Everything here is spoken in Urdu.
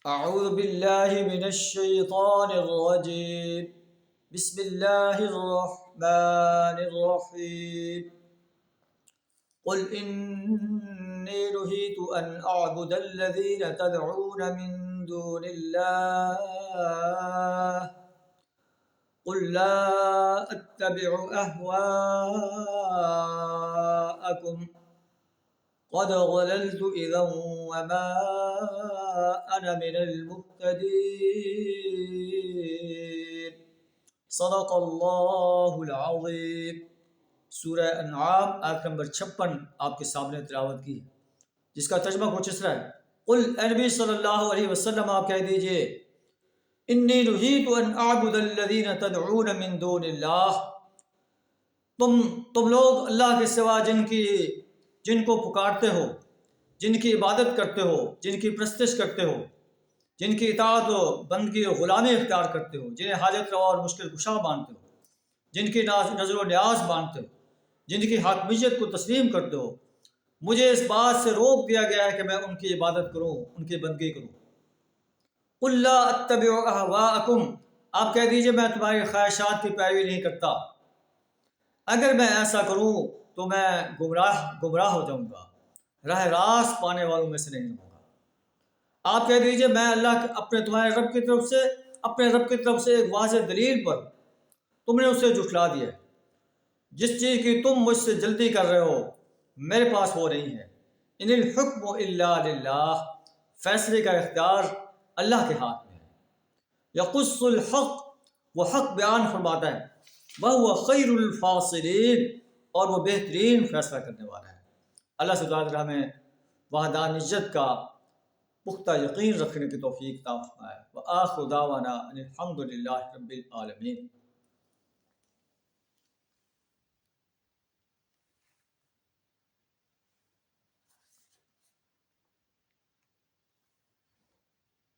أعوذ بالله من الشيطان الرجيم. بسم الله الرحمن الرحيم. قل إني نهيت أن أعبد الذين تدعون من دون الله قل لا أتبع أهواءكم قد ضللت إذا وما أنا من المهتدين. صدق اللہ العظیم. سورہ انعام آیت نمبر 56 آپ کے سامنے تلاوت کی ہے، جس کا ترجمہ کچھ اس طرح ہے: قل اے نبی صلی اللہ علیہ وسلم آپ کہہ دیجئے، انی نہیت ان اعبد الذین تدعون من دون اللہ، تم لوگ اللہ کے سوا جن کو پکارتے ہو، جن کی عبادت کرتے ہو، جن کی پرستش کرتے ہو، جن کی اطاعت و بندگی و غلامی اختیار کرتے ہو، جنہیں حاجت روا اور مشکل کشا مانتے ہو، جن کی نظر و نیاز مانتے ہو، جن کی حاکمیت کو تسلیم کرتے ہو، مجھے اس بات سے روک دیا گیا ہے کہ میں ان کی عبادت کروں، ان کی بندگی کروں. قل لا اتبع اہواءکم، آپ کہہ دیجئے میں تمہاری خواہشات کی پیروی نہیں کرتا. اگر میں ایسا کروں تو میں گمراہ ہو جاؤں گا، راہ راست پانے والوں میں سے نہیں ہوں گا. آپ کہہ دیجئے میں تمہارے رب کی طرف سے ایک واضح دلیل پر تم نے اسے جھٹلا دیا ہے. جس چیز کی تم مجھ سے جلدی کر رہے ہو میرے پاس وہ نہیں ہے. ان الحکم الا للہ، فیصلے کا اختیار اللہ کے ہاتھ میں ہے. یقص الحق، وہ حق بیان فرماتا ہے. وہو خیر الفاصلین، اور وہ بہترین فیصلہ کرنے والا ہے. اللہ سے تعالیٰ ہمیں وحدانیت کا پختہ یقین رکھنے کی توفیق عطا فرمائے. وآخر دعوانا ان الحمد للہ رب العالمین.